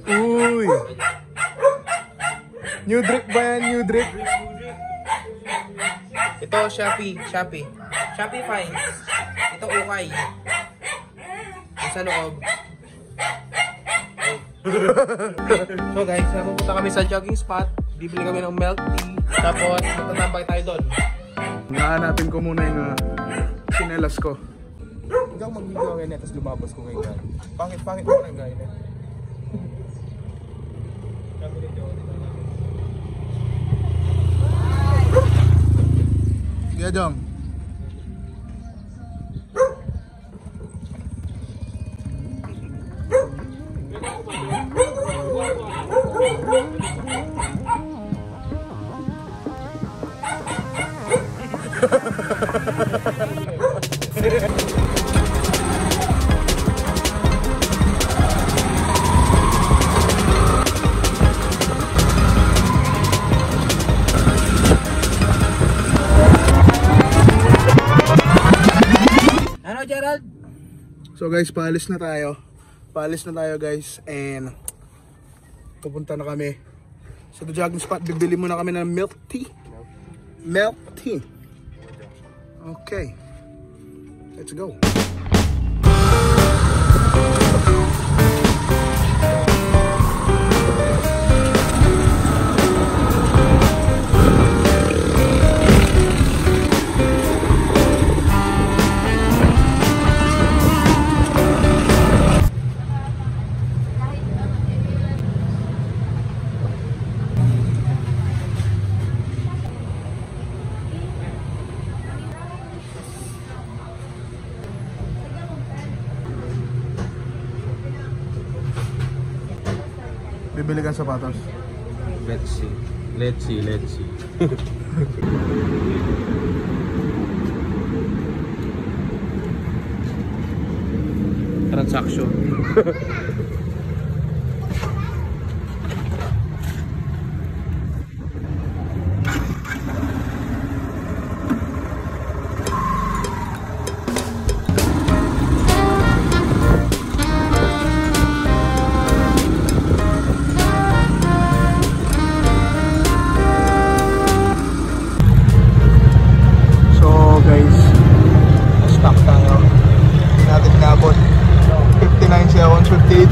Uy! New drip ba yan? New drip? Ito, Shopee Finds. Ito, ukay. Sa loob. So guys, napupunta kami sa jogging spot. Bibili kami ng milk tea. Tapos, magtatambay tayo doon. Nahanapin ko muna yung sinelas ko. Ikaw mag-video ngayon tapos lumabas ko ngayon. Pangit mo lang ngayon. Sige, Jong. Ano, Gerald? So guys, paalis na tayo. Guys, and pupunta na kami sa the jogging spot. Bibili muna kami ng milk tea. Okay, let's go. Bibili kang sapatos. Let's see. Transaction.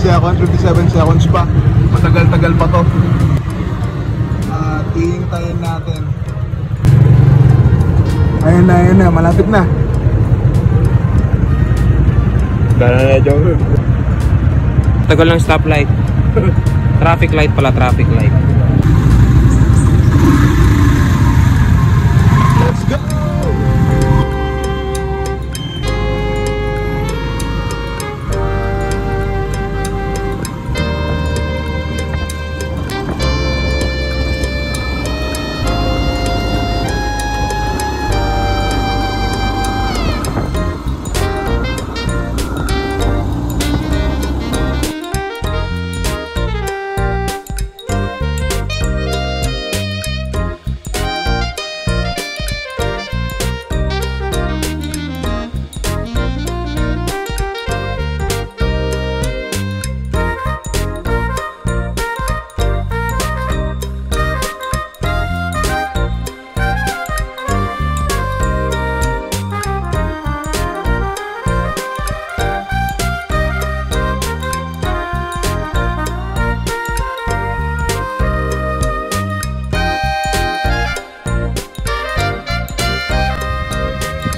Seconds, 57 seconds pa. Matagal-tagal pa to. Hihintayin natin. Ayun na, malapit na. Dala na dyan. Tagal lang stoplight. Traffic light pala, traffic light. Let's go!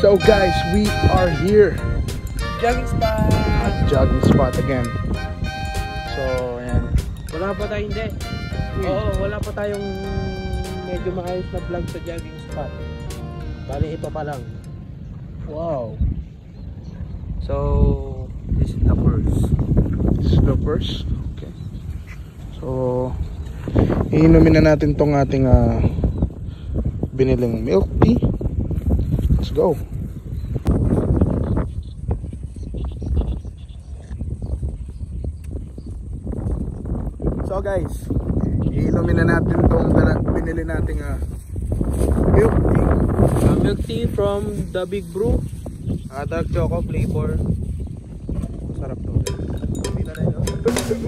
So guys, we are here. Jogging spot again. So, ayan. Wala pa tayong wala pa tayong medyo maayos na vlog sa jogging spot. Bali, ito pa lang. Wow. So, this is the first. Okay. So, iinumin na natin tong ating biniling milk tea. Let's go. So guys, iinumin na natin tong binili nating milk tea. Milk tea from the Big Brew. Dark choco flavor. Sarap to. Just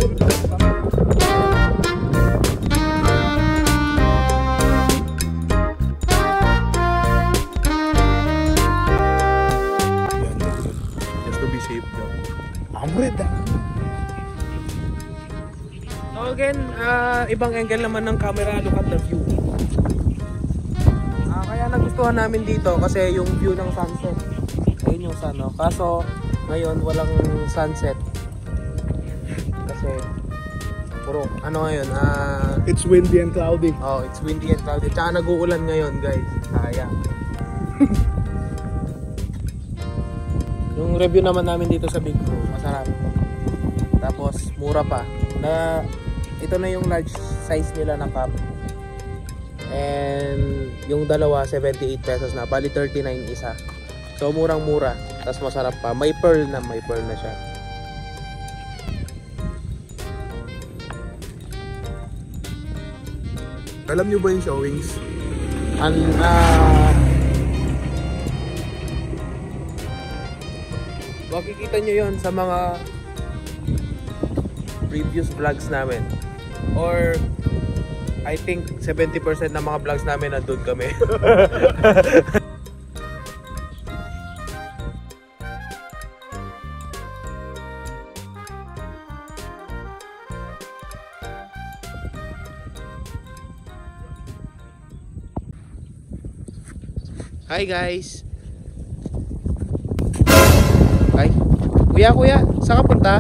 to be safe daw. Amred ah. So again, ibang angle naman ng camera, look at the view. Kaya nagustuhan namin dito kasi yung view ng sunset. Ayun yung sun, no? Kaso ngayon walang sunset. Kasi puro ano ngayon, It's windy and cloudy. oh, it's windy and cloudy. Tsaka nag-uulan ngayon, guys. Sayang. Yung review naman namin dito sa Big Bro, masarap. Tapos mura pa. Ito na yung large size nila na cup. And yung dalawa 78 pesos na, bali 39 isa. So murang-mura, tapos masarap pa. May pearl na siya. Alam nyo ba yung showings? Makikita nyo yon sa mga previous vlogs namin. Or I think 70% ng mga vlogs namin nandun kami. Hi guys. Hi. Kuya, saan ka punta?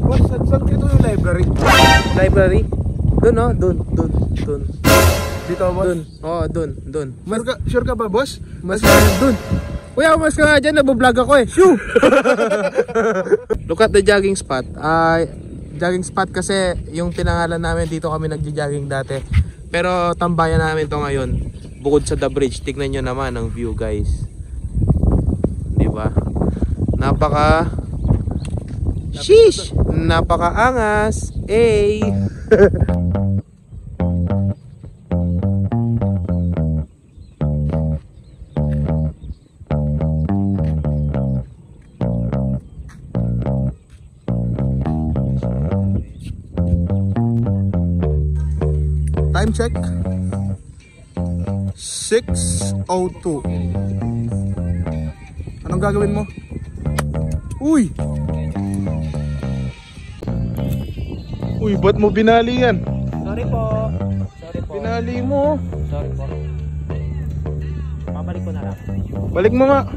Boss, saan kito yung library? Library? Doon, no? Doon. Dito, boss? Doon. Oo, doon. Sure ka ba, boss? Mas doon. Kuya, mas ka nga dyan. Nabablog ako eh. Shoo! Look at the jogging spot. Jogging spot kasi yung pinangalan namin, dito kami nagja-jogging dati. Pero tambayan namin to ngayon. Bukod sa the bridge, tignan nyo naman ang view, guys. Diba? Sheesh! Napaka-angas. Hey! Time check. 6:02. Anong gagawin mo? Uy! Uy, ba't mo binali yan? Sorry po. Binali mo. Sorry po. Babalik ko na lang. Balik mo nga.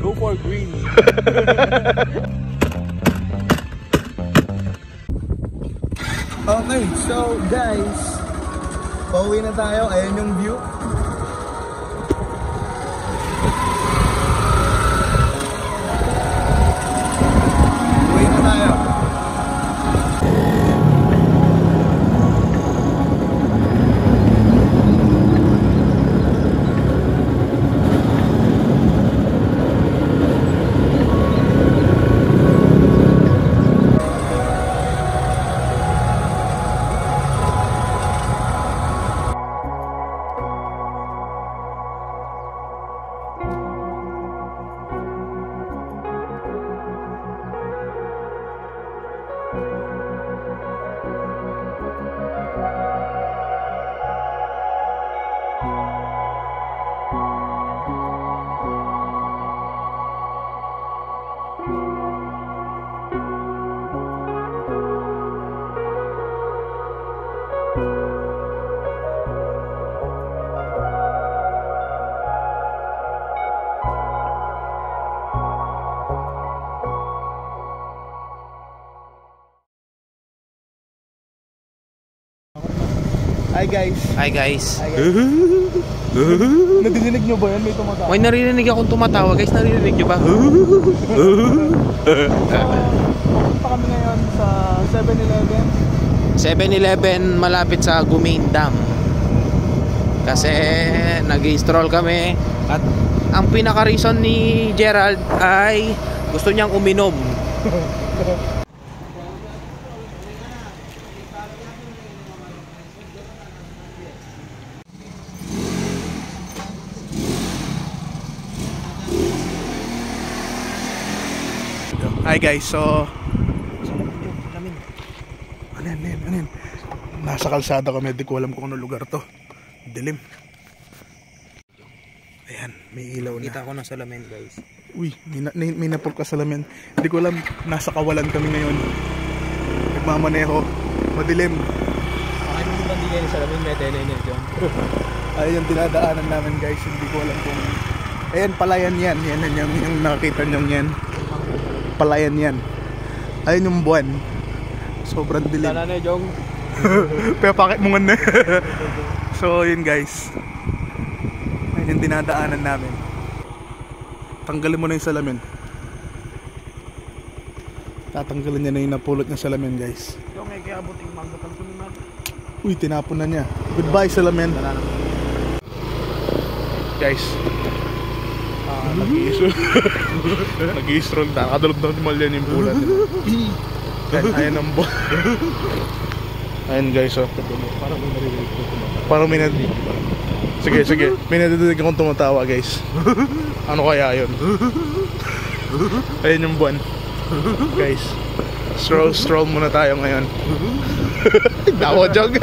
Go for green. Okay, so guys, pauwi na tayo. Ayan yung view. Uwi na tayo. Hi guys. Hi guys. Nadidinig nyo ba yan? May tumatawa. May narinig akong tumatawa, guys. Narinig nyo ba? Pupunta kami ngayon sa 7-Eleven. 7-Eleven malapit sa Gumain Dam. Kasi nag-stroll kami at ang pinaka-reason ni Gerald ay gusto niyang uminom. Okay guys, so ano yan? Nasa kalsada kami, di ko alam kung ano lugar to. Dilim. Ayan, may ilaw na. Kita ko na salamin guys. Uy, may napol ka salamin. Di ko alam, nasa kawalan kami ngayon. Nagmamaneho, madilim. Ano yung bandigay ni salamin, may tele-net yun. Ayun yung dinadaanan namin guys, hindi ko alam kung... Ayan, palayan yan. Yan yung nakakita nyo yan. Palayan yan. Ayun yung buwan. Sobrang dilim. Sana na Jong. Pero pakit mo nga. So yun guys, ayun yung dinadaanan namin. Tanggalin mo na yung salamin. Tatanggalin niya na yung napulot ng salamin guys. Yung ay kaya buting magbatal ko naman. Uy, tinapon na niya. Goodbye salamin. Guys, nag-i-stroll na. Nakadalog na malyan yung pulat. Ayan ang buwan. Ayan guys, oh. Parang may naririnig ko. Parang may Sige. May nadidinig akong tumatawa guys. Ano kaya yun? Ayan yung buwan. Guys, stroll muna tayo ngayon. Dawa jog.